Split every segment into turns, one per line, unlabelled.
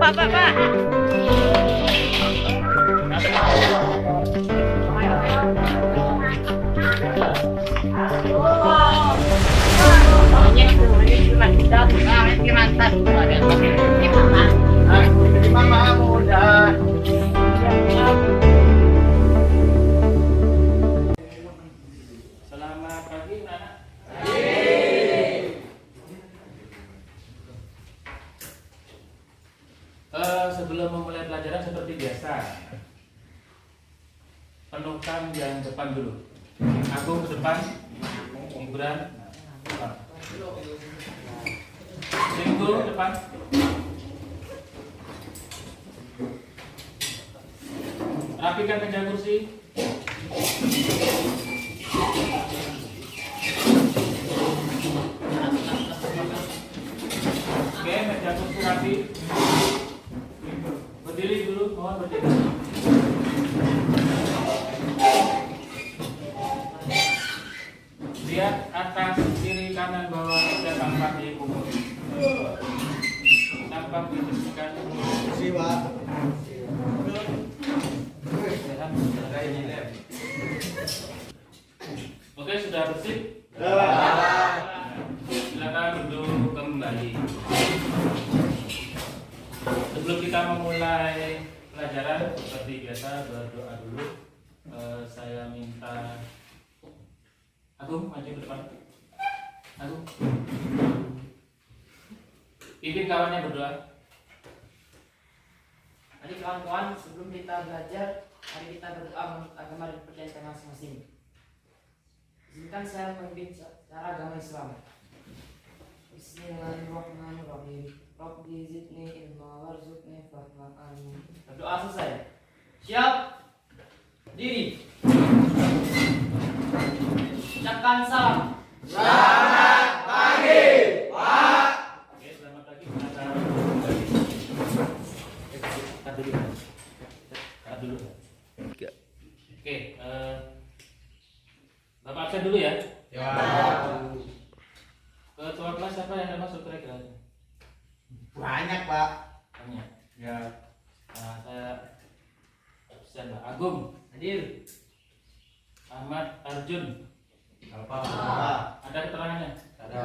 Pak.
Selamat pagi, anak. Sebelum memulai pelajaran seperti biasa, penukan yang depan dulu. Agung ke depan, Gibran, Ringo depan. Rapikan meja kursi. Oke, meja kursi rapi. Berdiri dulu, mohon berdiri. Lihat atas, kiri, kanan, bawah, tidak tampak di pungut. Tampak dibersihkan.
Siwa.
Oke, sudah bersih? Silakan duduk kembali. Sebelum kita memulai pelajaran, seperti biasa berdoa dulu. Saya minta Agung maju ke depan. Agung, pimpin kawannya berdoa.
Mari kawan-kawan, sebelum kita belajar, mari kita berdoa menurut agama dan percaya kita masing-masing. Izinkan saya memimpin cara agama Islam. Bismillahirrahmanirrahim. Rabbi zidni ilma warzuqni fahma. Amin. Berdoa selesai. Siap? Diri. Ucapkan salam.
Selamat pagi, Pak.
Oke, selamat pagi. Cut dulu. Oke, Bapak absen dulu ya.
Ya.
Ketua kelas siapa yang ada masuk kira-kira?
Banyak, Pak.
Tanya.
Ya.
Nah, saya absen Pak Agung.
Hadir.
Ahmad Arjun.
Apa?
Ada keterangannya?
Ada.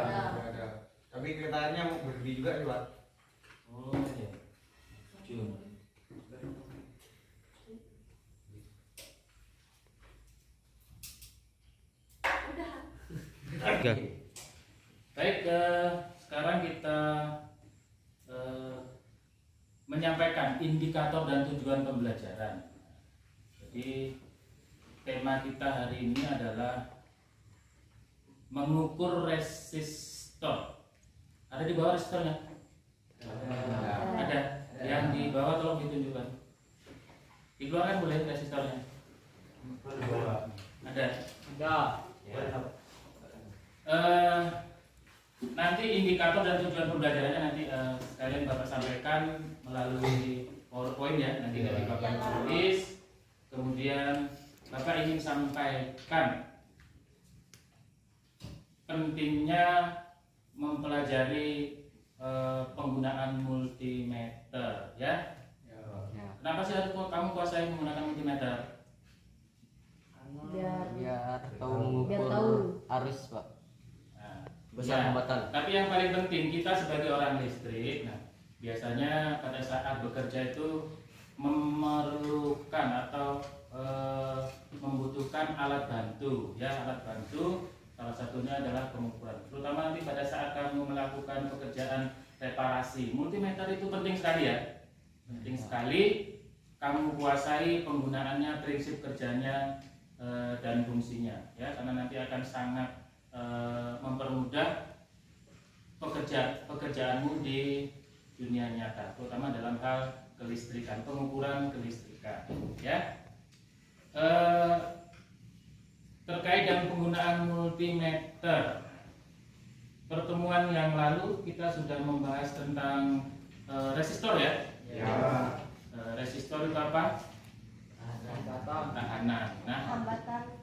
Tapi keretanya mau berdiri juga nih, Pak.
Oh iya. Jun. Baik, sekarang kita menyampaikan indikator dan tujuan pembelajaran. Jadi tema kita hari ini adalah mengukur resistor. Ada di bawah resistornya? Ada. Yang di bawah tolong ditunjukkan. Dikeluarkan boleh resistornya? Ada. Nanti indikator dan tujuan pembelajarannya nanti sekalian Bapak sampaikan melalui PowerPoint ya. Nanti dari Bapak tulis. Kemudian Bapak ingin sampaikan pentingnya mempelajari penggunaan multimeter ya. Kenapa sih harus kamu kuasai menggunakan multimeter?
Biar tahu arus, Pak.
Nah,
Besar
ya.
hambatan.
Tapi yang paling penting kita sebagai orang listrik, nah biasanya pada saat bekerja itu memerlukan atau membutuhkan alat bantu ya, alat bantu. Salah satunya adalah pengukuran. Terutama nanti pada saat kamu melakukan pekerjaan reparasi, multimeter itu penting sekali ya. Penting sekali kamu kuasai penggunaannya, prinsip kerjanya dan fungsinya ya, karena nanti akan sangat mempermudah pekerjaanmu di dunia nyata, terutama dalam hal kelistrikan, pengukuran kelistrikan ya. Terkait dengan penggunaan multimeter, pertemuan yang lalu kita sudah membahas tentang resistor ya. Resistor itu apa? Tahanan. Nah,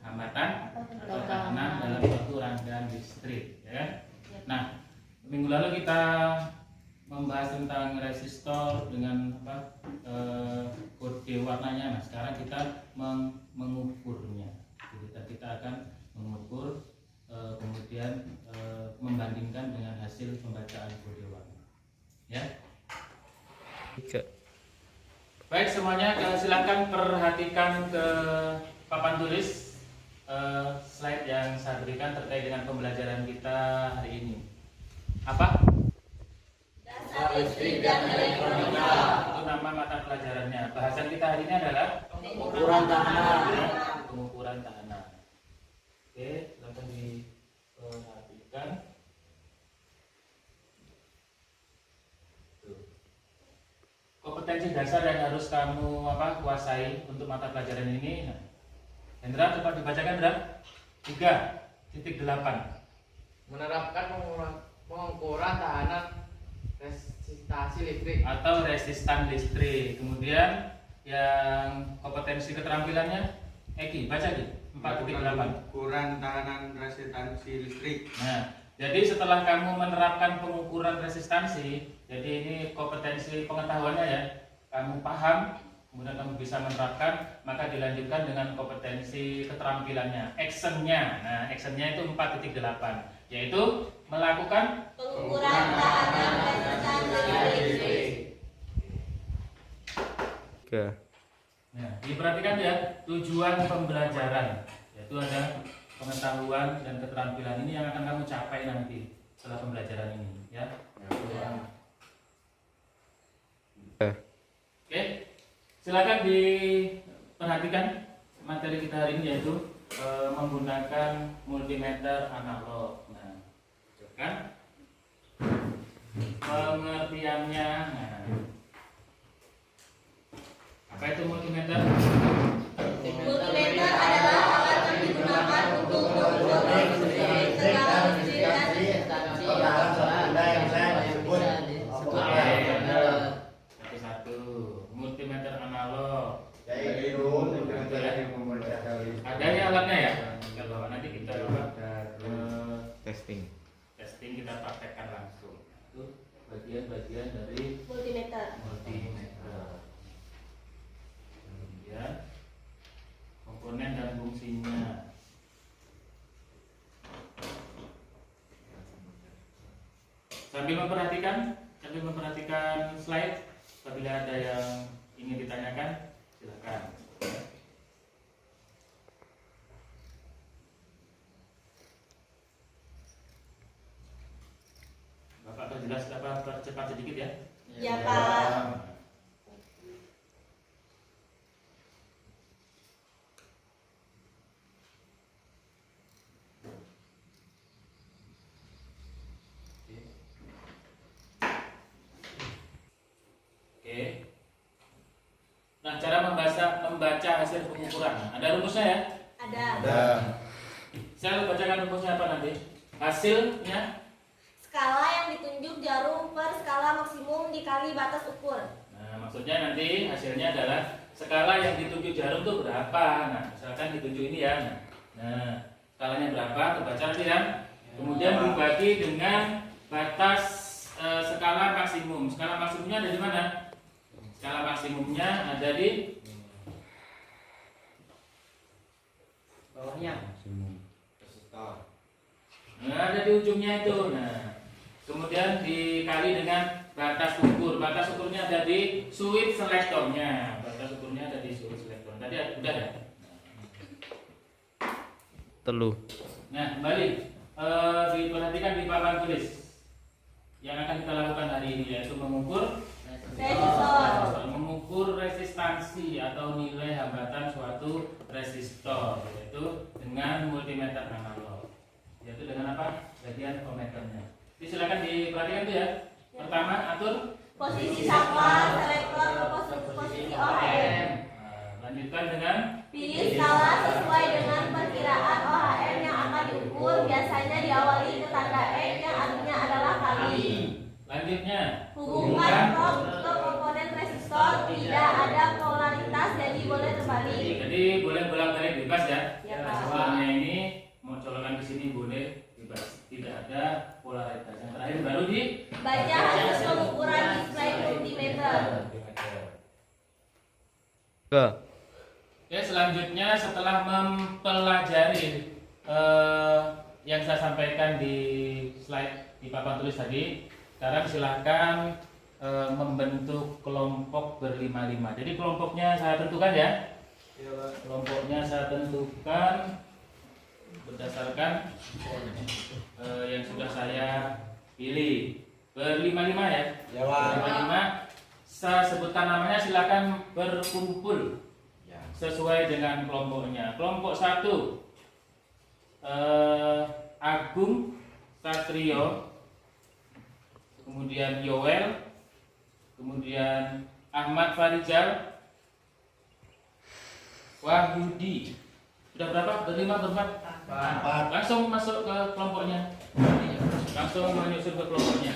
hambatan atau tahanan dalam suatu rangkaian listrik ya. Nah, minggu lalu kita membahas tentang resistor dengan kode warnanya. Nah, sekarang kita mengukurnya. Jadi kita akan mengukur kemudian membandingkan dengan hasil pembacaan kode warna. Ya. Baik semuanya, silakan perhatikan ke papan tulis slide yang saya berikan terkait dengan pembelajaran kita hari ini. Apa?
Dasar listrik dan elektronika.
Itu nama mata pelajarannya. Bahasan kita hari ini adalah
Pengukuran tahanan.
Pengukuran tahanan. Oke, silakan diperhatikan. Kompetensi dasar yang harus kamu kuasai untuk mata pelajaran ini. Nah, Hendra, coba dibacakan, Hendra. 3.8.
Menerapkan pengukuran tahanan resistansi listrik.
Atau resistan listrik. Kemudian yang kompetensi keterampilannya Eki, baca Ki. 4.8.
Ukuran tahanan resistansi listrik.
Nah, jadi setelah kamu menerapkan pengukuran resistansi, jadi ini kompetensi pengetahuannya ya, kamu paham, kemudian kamu bisa menerapkan, maka dilanjutkan dengan kompetensi keterampilannya, actionnya. Nah, actionnya itu 4.8, yaitu melakukan
Pengukuran tahanan resistansi listrik.
Nah, diperhatikan ya, tujuan pembelajaran, yaitu ada pengetahuan dan keterampilan ini yang akan kamu capai nanti setelah pembelajaran ini, ya. Oke, silakan diperhatikan materi kita hari ini yaitu menggunakan multimeter analog. Nah, kan pengertiannya. Nah, apa itu multimeter?
Multimeter adalah alat yang digunakan untuk mengukur listrik, tegangan listrik dan
Resistansi
Satu-satu. Multimeter analog. Ada ya alatnya ya? Kalau nanti kita
Testing.
testing kita praktekkan langsung. Itu bagian-bagian dari
multimeter.
multimeter. Kemudian komponen dan fungsinya. Sambil memperhatikan slide, apabila ada yang ingin ditanyakan, silakan. Bapak perjelas percepat sedikit ya.
Ya, Pak.
Oke. Nah, cara membaca hasil pengukuran. Ada rumusnya ya?
Ada.
Saya bacakan rumusnya apa nanti? Hasilnya.
Skala yang ditunjuk jarum per skala maksimum dikali batas ukur.
Nah, maksudnya nanti hasilnya adalah skala yang ditunjuk jarum itu berapa. Nah, misalkan ditunjuk ini ya. Nah, skalanya berapa? Terbaca nanti kan? Kemudian dibagi dengan batas skala maksimum. Skala maksimumnya ada di mana? Skala maksimumnya ada di
bawahnya.
Nah, ada di ujungnya itu. Nah, kemudian dikali dengan batas ukur. Batas ukurnya ada di switch selektornya. Batas ukurnya ada di switch selektor. Tadi udah ya?
Telu.
Nah, kembali diperhatikan di papan tulis yang akan kita lakukan hari ini, yaitu mengukur
Resistor.
mengukur resistansi atau nilai hambatan suatu resistor, yaitu dengan multimeter analog, yaitu dengan apa? Bagian ohmmeternya. Jadi silakan diperhatikan tuh ya. Pertama, atur
Posisi sampel, selektor ke posisi OHM.
Lanjutkan dengan
Pilih skala sesuai dengan perkiraan OHM yang akan diukur. Biasanya diawali ke tanda X yang artinya adalah kali.
Lanjutnya,
Hubungan prob ke komponen resistor tidak ada polaritas, jadi boleh terbalik.
Jadi boleh bolak-balik bebas ya.
Ya, Pak.
Resistornya ini mau colokan ke sini boleh bebas, tidak ada polaritas. Yang terakhir baru di
Baca hasil pengukuran
setelah mempelajari yang saya sampaikan di slide di papan tulis tadi, sekarang silahkan membentuk kelompok berlima-lima. Jadi kelompoknya saya tentukan ya. Kelompoknya saya tentukan berdasarkan yang sudah saya pilih. Berlima-lima ya. Berlima-lima. Saya sebutkan namanya, silakan berkumpul sesuai dengan kelompoknya. Kelompok 1 Agung Satrio, kemudian Yoel, kemudian Ahmad Farijal, Wahyudi. Sudah berapa? Berlima, berempat? Langsung masuk ke kelompoknya. Langsung menyusul ke kelompoknya.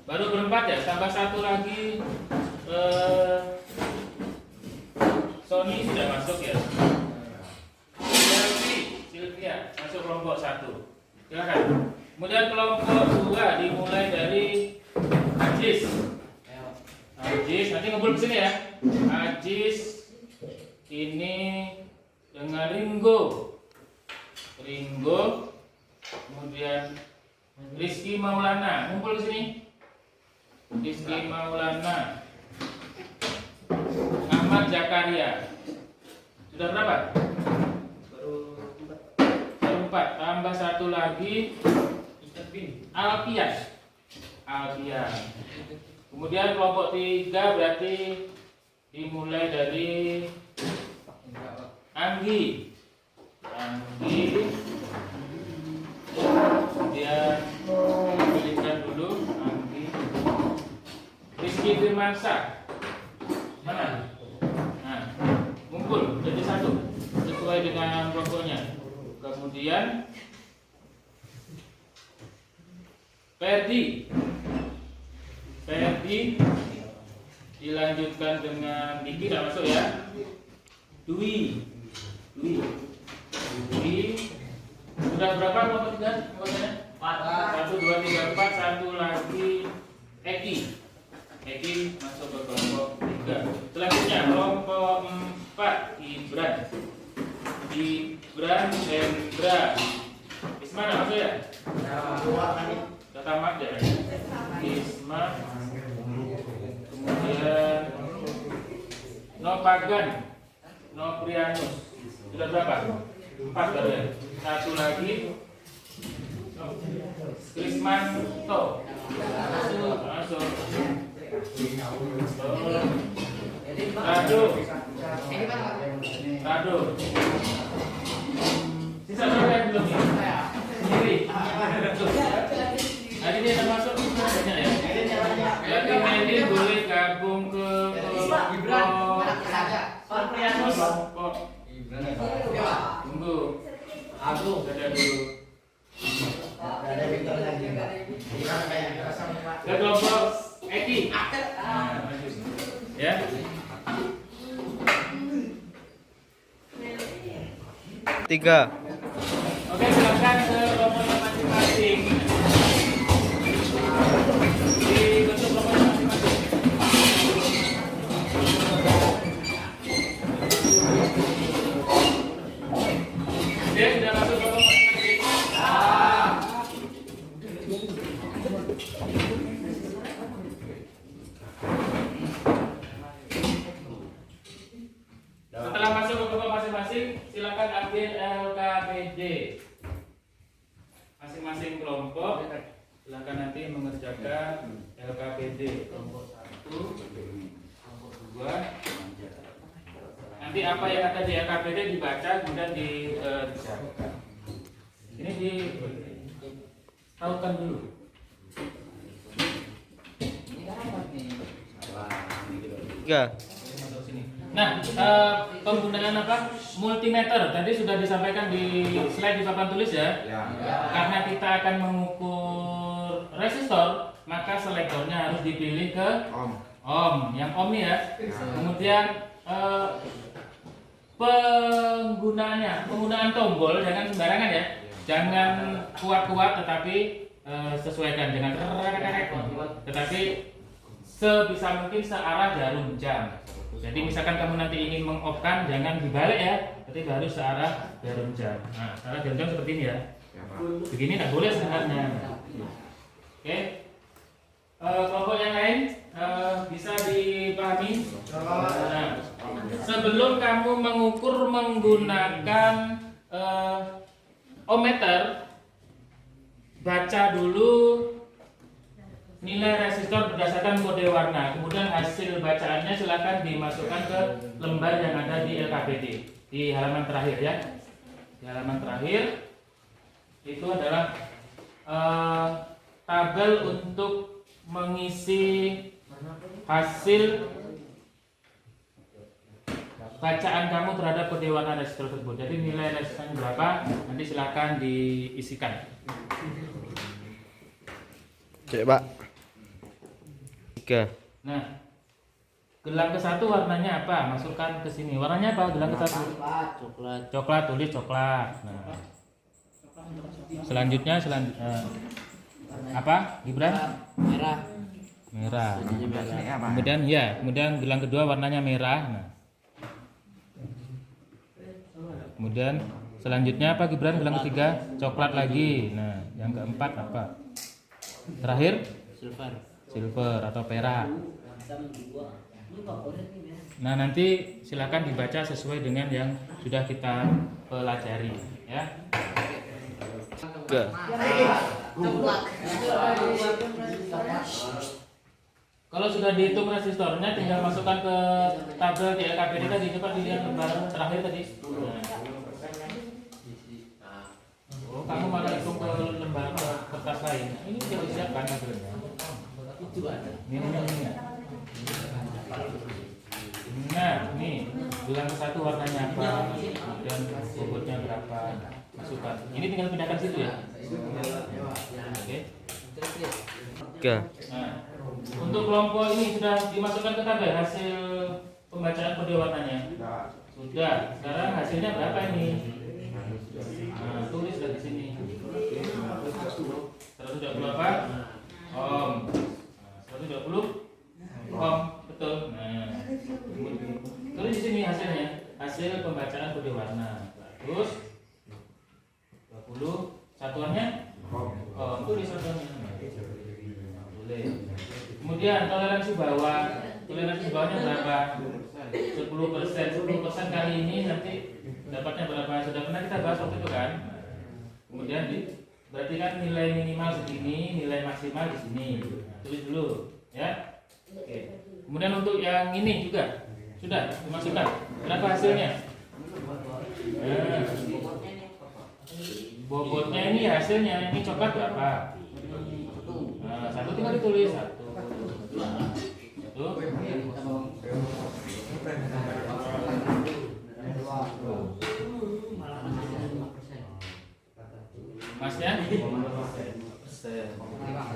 Baru berempat ya, tambah satu lagi. Sony sudah masuk ya. Sylvia masuk kelompok 1. Silakan. Kemudian kelompok 2 dimulai dari Ajis. Ajis nanti ngumpul ke sini ya. Ajis ini dengan Ringo. Kemudian Rizky Maulana, ngumpul ke sini. Rizky Maulana. Ahmad Zakaria. Sudah berapa? Baru 4. Tambah satu lagi Alfian. Kemudian kelompok 3 berarti dimulai dari Anggi. Kemudian pilihkan dulu Anggi. Rizky Firmansyah. Mana? Nah, ngumpul jadi satu sesuai dengan kelompoknya. Kemudian Ferdi dilanjutkan dengan Diki, tidak masuk ya. Dwi. Sudah berapa kelompok 3? Kelompoknya 1, 2, 3, 4. Satu lagi Eki masuk ke kelompok 3. Selanjutnya kelompok 4 Ibran Hendra. Isma tidak masuk ya? Sudah tamat ya? Isma. Kemudian Nopagan Noprianus. Sudah berapa? 4 baru ya? Satu lagi Krismanto. Masuk. Rado. Sisa berapa yang belum ini? Sendiri. Hari ini termasuk banyak ya. Berarti Medi boleh gabung ke Prianus. Tunggu. Agung ada dulu. Ke kelompok Eki. Ya.
Tiga.
Oke, silakan ke kelompok masing-masing. Dibentuk kelompok masing-masing. Dia sudah masuk kelompok masing-masing. Setelah masuk ke kelompok masing-masing, silakan ambil LKPD. Masing-masing kelompok silakan nanti mengerjakan LKPD kelompok 1, kelompok 2. Nanti apa yang ada di LKPD dibaca kemudian dikerjakan. Ini ditahukan dulu.
Tiga.
Nah, penggunaan apa? Multimeter tadi sudah disampaikan di slide di papan tulis ya. Karena kita akan mengukur resistor, maka selektornya harus dipilih ke ohm, yang ohm ya. Kemudian penggunaan tombol jangan sembarangan ya. Jangan kuat-kuat, tetapi sesuaikan dengan tetapi sebisa mungkin searah jarum jam. Jadi misalkan kamu nanti ingin meng-off-kan, jangan dibalik ya, tapi harus searah jarum jam. Nah, searah jarum jam seperti ini ya. Begini tidak boleh sebenarnya. Oke. Kelompok yang lain bisa dipahami. Nah, sebelum kamu mengukur menggunakan ohmmeter, baca dulu nilai resistor berdasarkan kode warna. Kemudian hasil bacaannya silakan dimasukkan ke lembar yang ada di LKPD di halaman terakhir ya. Di halaman terakhir itu adalah tabel untuk mengisi hasil bacaan kamu terhadap kode warna resistor tersebut. Jadi nilai resistornya berapa, nanti silakan diisikan.
Cek, Pak. 3.
Nah, gelang ke-1 warnanya apa? Masukkan ke sini. Warnanya apa? Gelang ke-1.
Coklat.
Coklat, tulis coklat. Nah. Selanjutnya apa? Gibran?
Merah.
Merah. Kemudian gelang kedua warnanya merah. Nah. Kemudian selanjutnya apa Gibran? Gelang ketiga coklat lagi. Nah, yang keempat apa? Terakhir silver atau perak. Nah, nanti silakan dibaca sesuai dengan yang sudah kita pelajari ya.
3.
Kalau sudah dihitung resistornya, tinggal masukkan ke tabel di LKPD tadi. Coba dilihat lembar terakhir tadi. Oh, kamu malah hitung ke lembar kertas lain. Ini sudah disiapkan tabelnya. Ini. Nah, ini gelang ke-1 warnanya apa, dan bobotnya berapa, masukkan. Ini tinggal pindahkan situ ya. Oke.
3.
Nah, untuk kelompok ini sudah dimasukkan ke tabel hasil pembacaan kode warnanya. Sudah. Sekarang hasilnya berapa ini? Nah, tulis dari sini. 120 apa? Ohm. 120 ohm, betul. Nah, tulis di sini hasilnya. Hasil pembacaan kode warna. Terus 20 satuannya ohm, tulis satuannya. Boleh. Kemudian toleransi bawah. Toleransi bawahnya berapa? 10%. 10% kali ini nanti dapatnya berapa? Sudah pernah kita bahas waktu itu kan? Kemudian berarti kan nilai minimal segini, nilai maksimal di sini. Nah, tulis dulu, ya. Oke. Kemudian untuk yang ini juga sudah dimasukkan. Berapa hasilnya? Nah, bobotnya ini hasilnya ini coklat berapa? Nah, 1 tinggal ditulis 1. Masnya?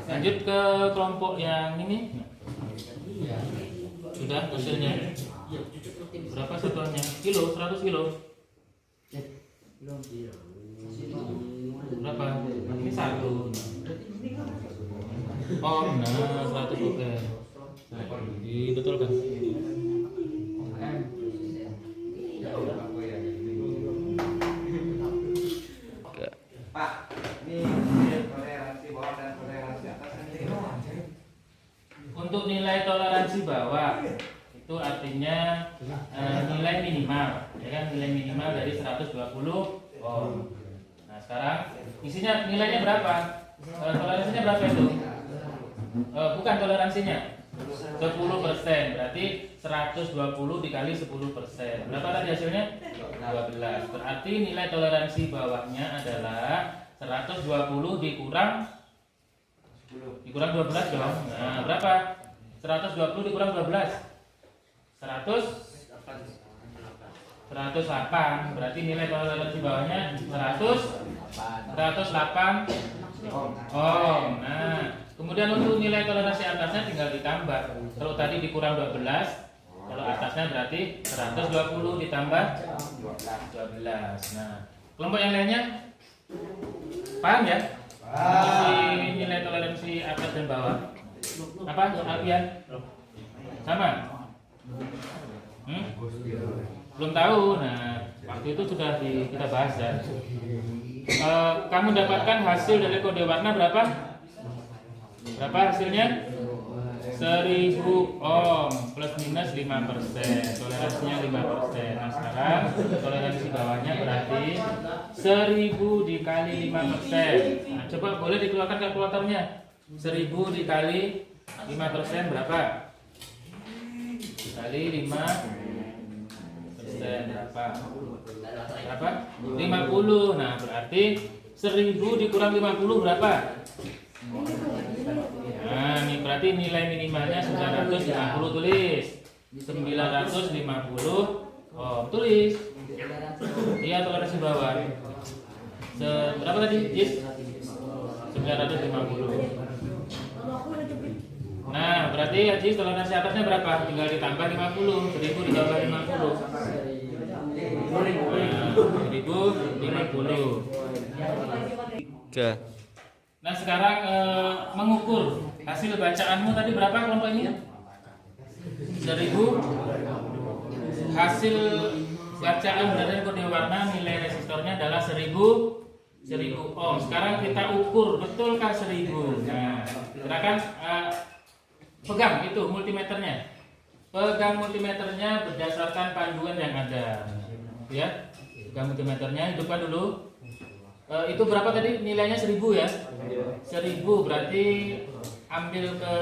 Lanjut ke kelompok yang ini. Sudah hasilnya. Berapa satuannya? Kilo, 100 kilo. Berapa? Ini 1. Oh, nah 100 oke. Dibetulkan.
Pak, ini toleransi bawah dan toleransi atas ini.
Untuk nilai toleransi bawah itu artinya nilai minimal, ya kan, nilai minimal dari 120 ohm. Nah, sekarang isinya nilainya berapa? Toleransinya berapa itu? Bukan toleransinya 10%, berarti 120 dikali 10%. Berapa tadi hasilnya? 12. Berarti nilai toleransi bawahnya adalah 120 dikurang 12 dong. Nah, berapa? 120 dikurang 12. 108. Berarti nilai toleransi bawahnya 108 ohm. Nah, kemudian untuk nilai toleransi atasnya tinggal ditambah. Kalau tadi dikurang 12, kalau atasnya berarti 120 ditambah 12. Nah, kelompok yang lainnya paham ya? Nilai toleransi atas dan bawah. Apa? Alfian? Sama? Belum tahu. Nah, waktu itu sudah kita bahas ya. Kamu dapatkan hasil dari kode warna berapa? Berapa hasilnya? 1000 ohm plus minus 5%. Toleransinya 5%. Nah, sekarang toleransi bawahnya berarti 1000 dikali 5%. Nah, coba boleh dikeluarkan kalkulatornya. 1000 dikali 5% berapa? Dikali 5% berapa? Berapa? 50. Nah, berarti 1000 dikurang 50 berapa? Nah, ini berarti nilai minimalnya 950, tulis 950. Oh, tulis. Iya, toleransi bawah. Berapa tadi, Jis? 950. Nah, berarti Jis toleransi atasnya berapa? Tinggal ditambah 50. 1000 ditambah 50. Nah, 1050.
3.
Nah, sekarang mengukur hasil bacaanmu tadi berapa kelompok ini? 1000. Hasil bacaan dari kode warna nilai resistornya adalah 1000 ohm. Sekarang kita ukur betulkah 1000. Nah, silakan pegang itu multimeternya. Pegang multimeternya berdasarkan panduan yang ada. Ya, pegang multimeternya, hidupkan dulu. Itu berapa tadi nilainya? 1000 ya. 1000 berarti ambil ke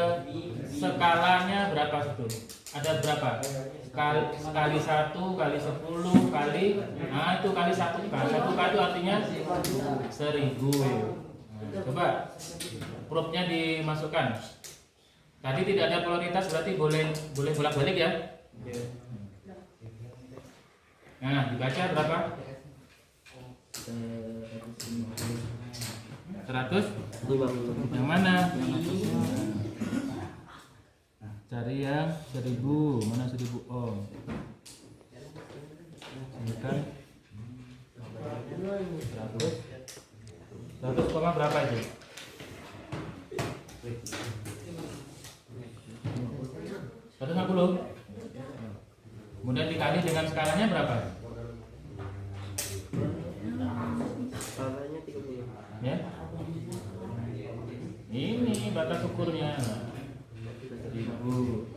skalanya berapa itu? Ada berapa? Kali 1 kali 10 kali, nah itu kali 1 kali 1 kali itu artinya 1000. Nah, coba probe-nya dimasukkan. Tadi tidak ada polaritas berarti boleh bolak-balik ya. Nah, dibaca berapa? 100. Yang mana? Cari yang 1000. Mana 1000 ohm? Ini kan 100. 100 koma berapa itu? 150. Kemudian dikali dengan skalanya berapa? Ya. Ini batas ukurnya 1000.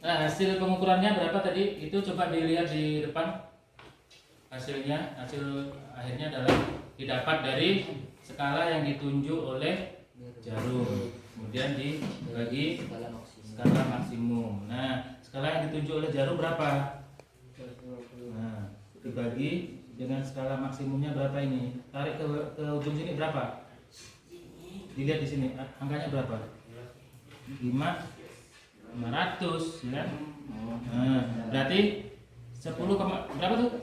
Nah, hasil pengukurannya berapa tadi? Itu coba dilihat di depan. Hasilnya, hasil akhirnya adalah didapat dari skala yang ditunjuk oleh jarum. Kemudian dibagi skala maksimum. Nah, skala yang ditunjuk oleh jarum berapa? Nah, dibagi dengan skala maksimumnya berapa ini? Tarik ke ujung sini berapa? Dilihat di sini angkanya berapa? 500 ya. Nah, berarti 10, berapa tuh?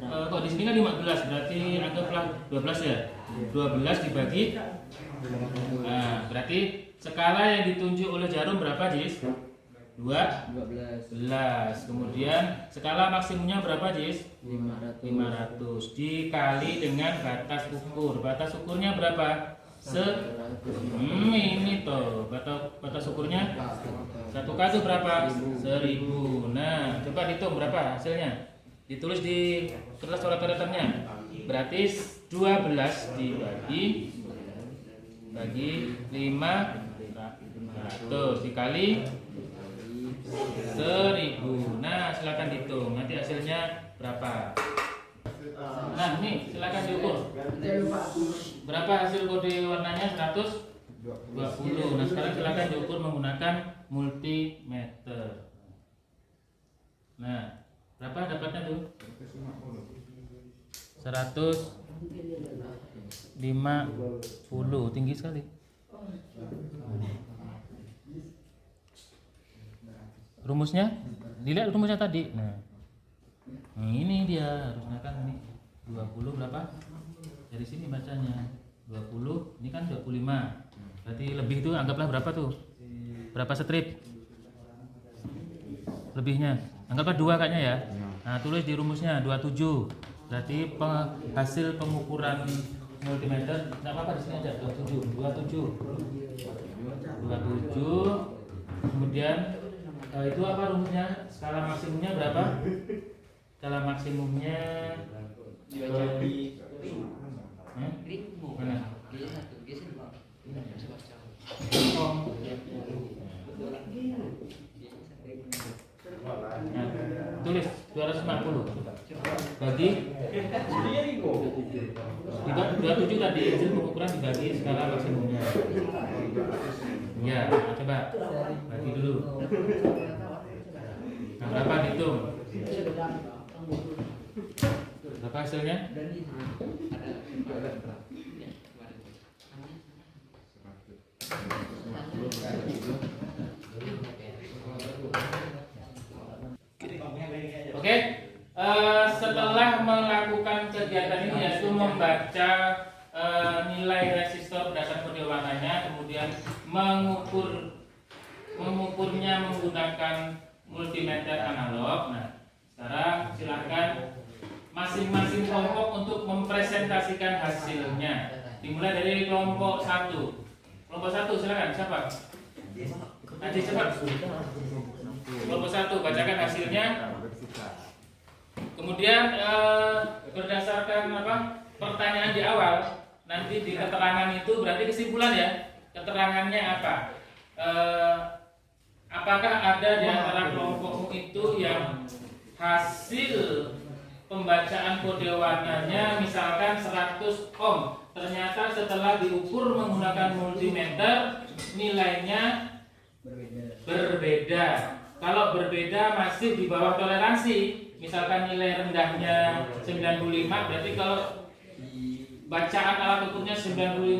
Kok di sini kan 15, berarti anggaplah 12 ya. 12 dibagi. Nah, berarti skala yang ditunjuk oleh jarum berapa, Jis? 12. Kemudian skala maksimumnya berapa, Jis? 500 dikali dengan batas ukur. Batas ukurnya berapa? Ini tuh batas ukurnya 1K itu berapa? 1000. Nah, coba dihitung berapa hasilnya. Ditulis di kertas coret-coretannya. Berarti 12 dibagi 500 dikali 1000. Nah, silakan dihitung. Nanti hasilnya berapa? Nah, ini silakan diukur. Berapa hasil kode warnanya? 120. Nah, sekarang silakan diukur menggunakan multimeter. Nah, berapa dapatnya tuh? 150. Tinggi sekali. Rumusnya? Dilihat rumusnya tadi. Nah, ini dia harusnya kan ini 20 berapa? Dari sini bacanya 20, ini kan 25. Berarti lebih itu anggaplah berapa tuh? Berapa strip? Lebihnya anggaplah 2 kayaknya ya. Nah, tulis di rumusnya 27. Berarti hasil pengukuran multimeter, nggak apa-apa di sini aja 27. Kemudian itu apa rumusnya? Skala maksimumnya berapa? Skala maksimumnya mana? Nah, tulis 250 bagi 27 tadi hasil pengukuran dibagi skala maksimumnya. Ya, coba bagi dulu. Nah, berapa dihitung? Berapa hasilnya? Oke, setelah melakukan kegiatan ini yaitu membaca nilai resistor berdasarkan kode warnanya, kemudian mengukurnya menggunakan multimeter analog. Nah, sekarang silakan masing-masing kelompok untuk mempresentasikan hasilnya. Dimulai dari kelompok 1. Kelompok 1 silakan, siapa? Nanti cepat. Kelompok 1 bacakan hasilnya. Kemudian berdasarkan pertanyaan di awal, nanti di keterangan itu berarti kesimpulan ya. Keterangannya apa? Apakah ada di antara kelompokmu itu yang hasil pembacaan kode warnanya misalkan 100 ohm, ternyata setelah diukur menggunakan multimeter nilainya berbeda. Kalau berbeda masih di bawah toleransi, misalkan nilai rendahnya 95, berarti kalau bacaan alat ukurnya 95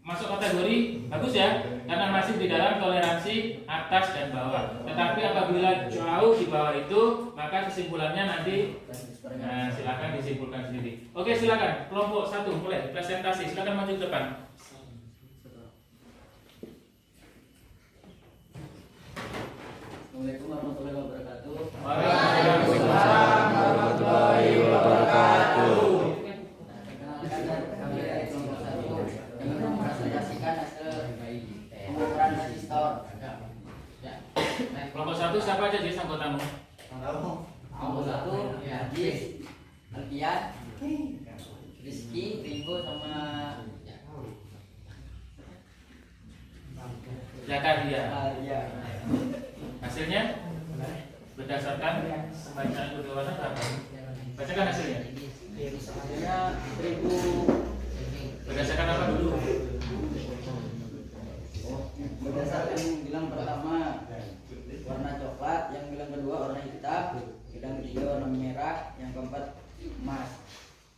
masuk kategori bagus ya, karena masih di dalam toleransi atas dan bawah. Tetapi apabila jauh di bawah itu, maka kesimpulannya nanti silakan disimpulkan sendiri. Oke, silakan kelompok 1 mulai presentasi. Silakan maju ke depan.
Assalamualaikum warahmatullahi wabarakatuh.
Waalaikumsalam warahmatullahi wabarakatuh.
Perkenalkan, kami dari kelompok 1 ingin mempresentasikan hasil pengukuran resistor.
Kelompok 1 siapa aja jadi anggotamu?
Kelompok 1 Ajis, Alfian, Rizky, Ringo sama
Zakaria.
Arya.
Hasilnya berdasarkan pembacaan kode warna berapa? Bacakan hasilnya.
Hasilnya 1000.
Berdasarkan apa dulu?
Berdasarkan bilang pertama warna coklat, yang bilang kedua warna hitam, bilang ketiga warna merah, yang keempat emas.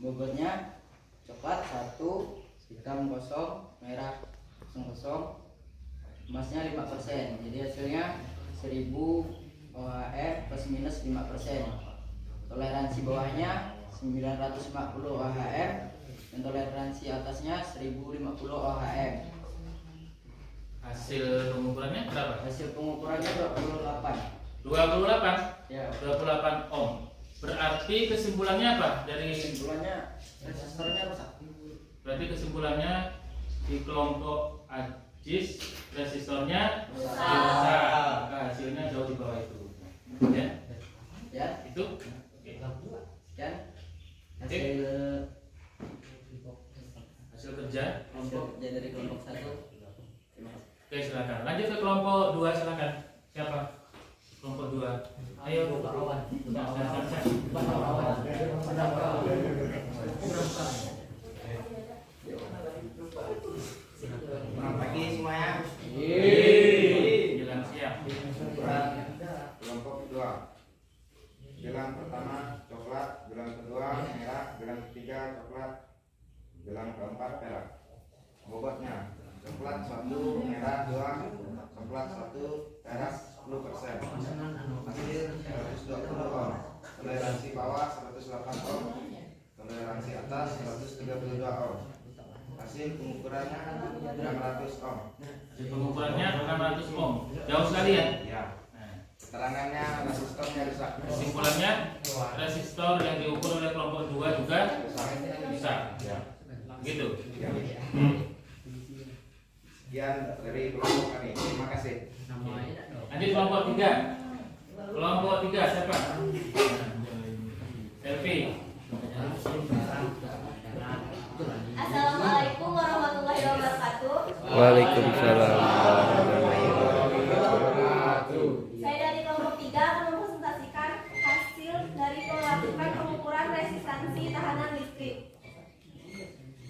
Bobotnya coklat 1, hitam 0, merah 0, emasnya 5%. Jadi hasilnya 1000 OHF plus minus 5%. Toleransi bawahnya 950 OHF dan toleransi atasnya 1050 OHF.
Hasil pengukurannya berapa?
Hasil pengukurannya 28.
28.
Ya.
28 ohm. Berarti kesimpulannya apa? Dari
Kesimpulannya resistornya rusak.
berarti kesimpulannya di kelompok Ajis resistornya rusak. Maka hasilnya jauh di bawah itu. Ya.
Ya.
Itu. Oke.
Sekian hasil
Hasil kerja kelompok.
kerja dari kelompok 1. Terima kasih.
Oke, silakan. Lanjut ke kelompok 2, silakan. Siapa? Kelompok 2. Ayo.
Selamat pagi semuanya.
Jalan siap.
Kelompok kedua. Gelang pertama coklat, gelang kedua merah, gelang ketiga coklat, gelang keempat perak. Bobotnya coklat 1, merah 2, coklat 1, perak 10%. Hasil 120 ohm. Toleransi bawah 108 ohm. Toleransi atas 132 ohm. Hasil pengukurannya 600 ohm.
Hasil pengukurannya 600 ohm. Jauh sekali ya?
Ya.
Nah,
Keterangannya resistornya rusak.
kesimpulannya resistor yang diukur oleh kelompok 2 juga rusak.
Ya.
Gitu.
Sekian dari kelompok kami. Terima kasih.
Lanjut kelompok 3. Kelompok 3 siapa? Selfie.
Assalamualaikum warahmatullahi wabarakatuh.
Waalaikumsalam warahmatullahi wabarakatuh.
Saya dari kelompok 3 akan mempresentasikan hasil dari melakukan pengukuran resistansi tahanan listrik.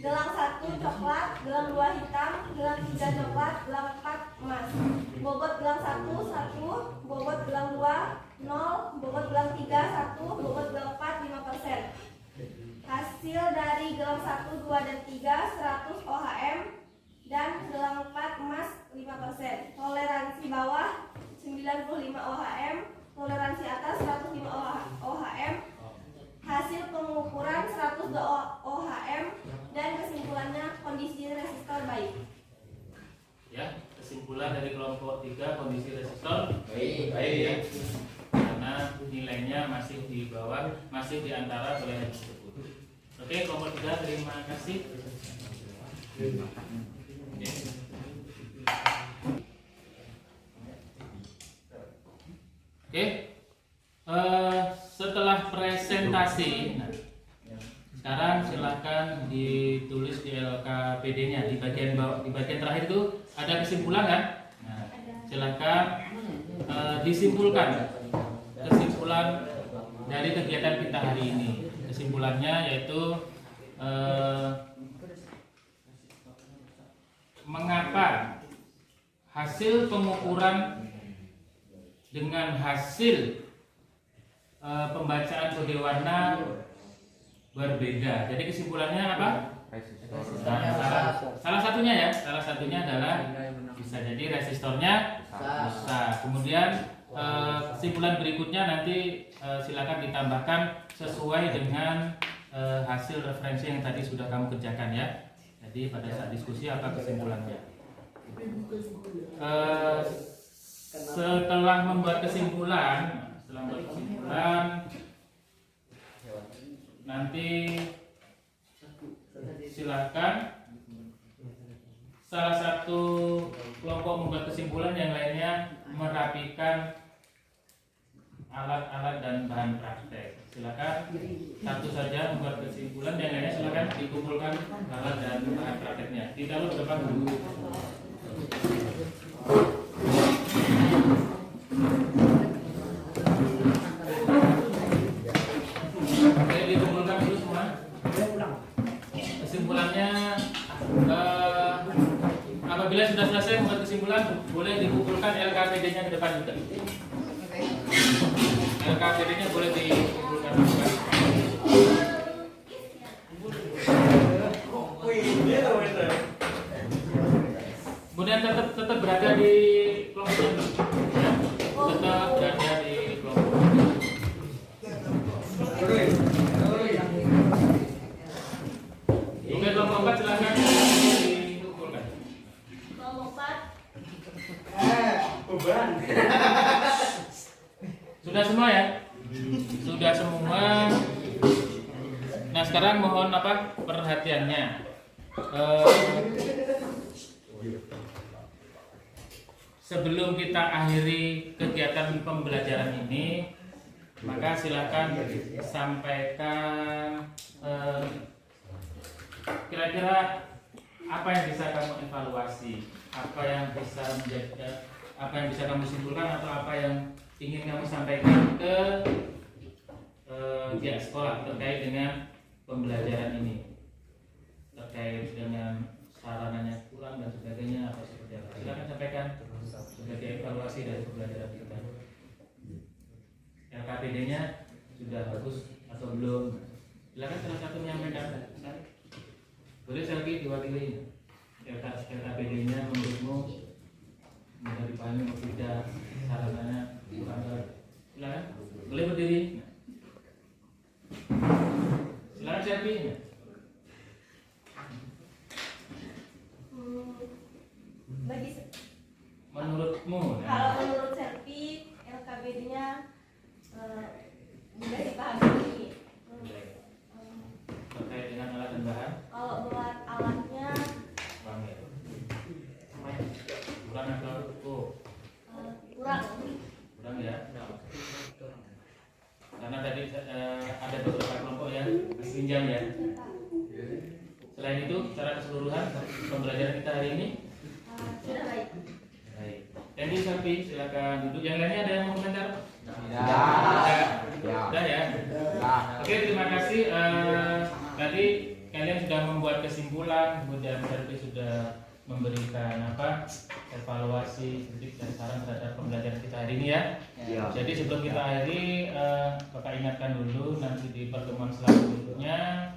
Gelang 1 coklat, gelang 2 hitam, gelang 3 coklat, gelang 4 emas. Bobot gelang 1 1, bobot gelang 2 0, bobot gelang 3 1, bobot gelang 4 5%. Hasil dari gelang 1, 2 dan 3 100 OHM dan gelang 4 emas 5%. Toleransi bawah 95 OHM, toleransi atas 105 OHM. Hasil pengukuran 102 OHM dan kesimpulannya kondisi resistor baik.
Ya, kesimpulan dari kelompok 3 kondisi resistor
Baik.
baik ya. Karena nilainya masih di bawah, masih di antara toleransi tersebut. Oke, kelompok 3 terima kasih. Oke. Setelah presentasi, nah, sekarang silahkan ditulis di LKPD-nya di bagian bawah, di bagian terakhir itu ada kesimpulan kan? Nah, silahkan disimpulkan kesimpulan dari kegiatan kita hari ini. Kesimpulannya yaitu mengapa hasil pengukuran dengan hasil pembacaan kode warna berbeda. Jadi kesimpulannya apa? Salah satunya adalah bisa jadi resistornya rusak. Kemudian kesimpulan berikutnya nanti silakan ditambahkan sesuai dengan hasil referensi yang tadi sudah kamu kerjakan ya. Jadi pada saat diskusi apa kesimpulannya? Setelah membuat kesimpulan, nanti silakan salah satu kelompok membuat kesimpulan, yang lainnya merapikan alat-alat dan bahan praktek. Silakan satu saja membuat kesimpulan, yang lainnya silakan dikumpulkan alat dan bahan prakteknya. Kita lu ke depan dulu. Oke, dikumpulkan dulu semua. Kesimpulannya apabila sudah selesai membuat kesimpulan, boleh dikumpulkan LKPD-nya ke depan juga. LKPD-nya boleh dikumpulkan juga. Kemudian tetap berada di kelompok ini. Ya, tetap berada di kelompok. Oke, kelompok 4 silakan dikumpulkan.
Kelompok 4
Sudah semua ya? Sudah semua. Nah, sekarang mohon perhatiannya. Sebelum kita akhiri kegiatan pembelajaran ini, maka silakan sampaikan kira-kira apa yang bisa kamu evaluasi, apa yang bisa kamu simpulkan, atau apa yang ingin kamu sampaikan ke pihak sekolah terkait dengan pembelajaran ini, terkait dengan sarananya kurang dan sebagainya, atau seperti apa. Silakan sampaikan sebagai evaluasi dari pembelajaran kita. LKPD-nya sudah bagus atau belum? Silakan salah satu menyampaikan. Boleh selfie diwakili. LKPD-nya menurutmu mudah dipahami atau tidak, sarananya kurang? Silakan. Boleh berdiri. Silakan selfie. Menurutmu?
Kalau menurut Selfie, LKPD-nya mudah dipahami.
Terkait dengan alat dan bahan?
Kalau buat
karena tadi ada beberapa kelompok yang pinjam ya. Selain itu, secara keseluruhan pembelajaran kita hari ini
Sudah baik.
baik. Andy, Sapi, silakan duduk. Yang lainnya ada yang mau komentar? Sudah ya. Oke, terima kasih. Tadi kalian sudah membuat kesimpulan, kemudian Sapi sudah memberikan evaluasi, kritik dan saran terhadap pembelajaran kita hari ini ya. Jadi sebelum kita akhiri, Bapak ingatkan dulu nanti di pertemuan selanjutnya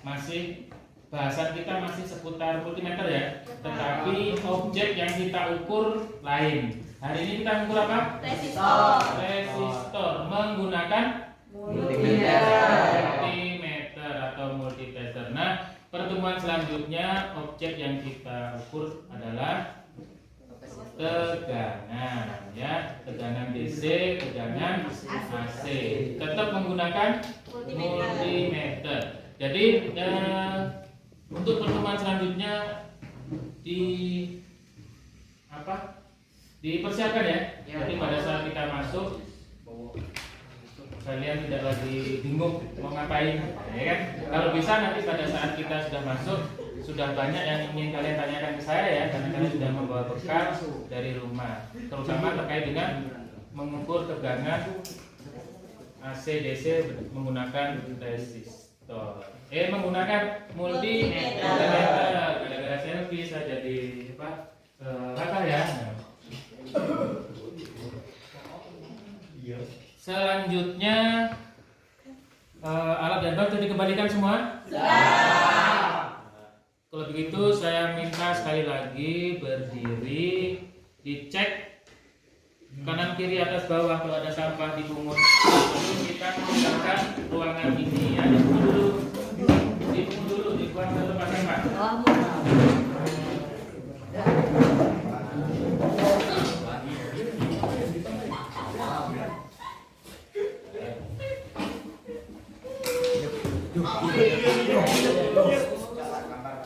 masih bahasan kita masih seputar multimeter ya, tetapi objek yang kita ukur lain. Hari ini kita ukur apa? Resistor menggunakan multimeter atau multimeter. Nah, pertemuan selanjutnya objek yang kita ukur adalah tegangan ya, tegangan DC, tegangan AC. Tetap menggunakan multimeter. Jadi untuk pertemuan selanjutnya dipersiapkan ya. Jadi pada saat kita masuk kalian tidak lagi bingung mau ngapain, ya kan? Kalau bisa nanti pada saat kita sudah masuk sudah banyak yang ingin kalian tanyakan ke saya ya, karena kalian sudah membawa bekal dari rumah, terutama terkait dengan mengukur tegangan AC DC menggunakan resistor. Menggunakan multimeter. Gara-gara selfie saya jadi rata ya. Selanjutnya alat dan bahan sudah dikembalikan semua? Kalau begitu saya minta sekali lagi berdiri, dicek kanan kiri atas bawah, kalau ada sampah dipungut. Lalu kita meninggalkan ruangan ini ya. Dipungut dulu, dibuang ke tempat sampah.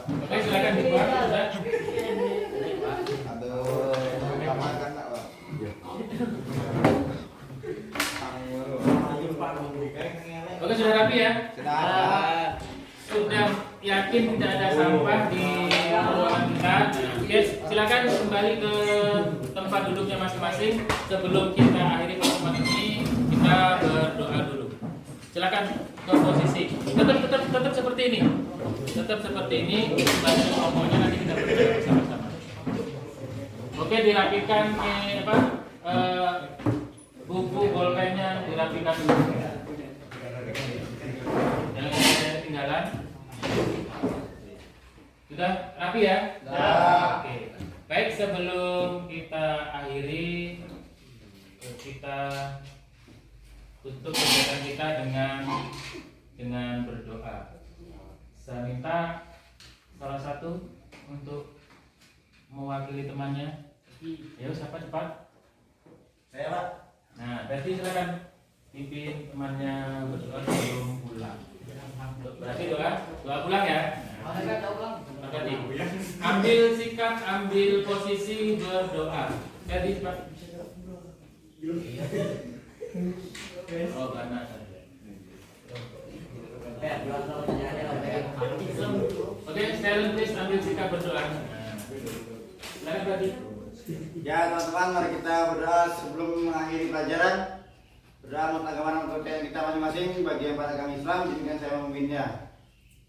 Oke, silakan dibuang sudah. Oke, sudah rapi ya? Sudah yakin tidak ada sampah di ruangan kita. Oke, silakan kembali ke tempat duduknya masing-masing. Sebelum kita akhiri pertemuan ini, kita berdoa dulu. Silakan ke posisi. Tetap seperti ini. Tetap seperti ini. Baca pokoknya nanti kita berdoa bersama-sama. Oke, dirapikan buku bolpennya dirapikan dulu. Jangan ada yang ketinggalan. Sudah rapi ya? Oke. Baik, sebelum kita akhiri, kita tutup kegiatan kita dengan berdoa. Saya minta salah satu untuk mewakili temannya. Ayo, siapa cepat?
Saya Pak.
Nah, berarti silakan pimpin temannya berdoa sebelum pulang. Berarti doa pulang ya. Berarti ambil sikap, ambil posisi berdoa. Jadi cepat. Oh, karena saja. Oke, Sterling please ambil sikap berdoa. Silakan berarti.
Ya teman-teman, mari kita berdoa sebelum mengakhiri pelajaran. Berdoa menurut agama dan kepercayaan kita masing-masing. Bagi yang pada agama Islam, izinkan saya memimpinnya.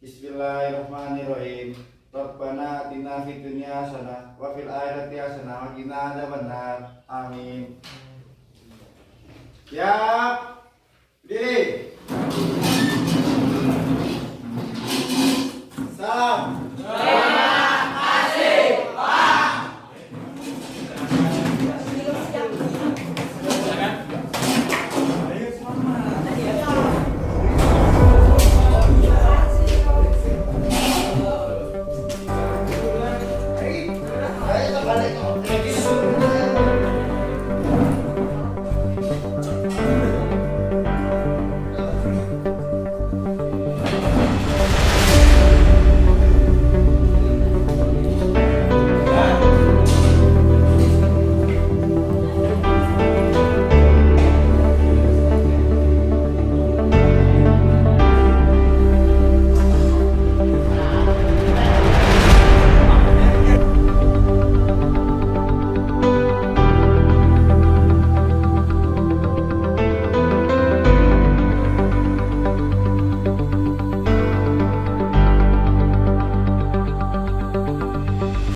Bismillahirrahmanirrahim. Rabbana atina fid dunya hasanah wa fil akhirati hasanah wa qina adzabannar. Amin. Siap.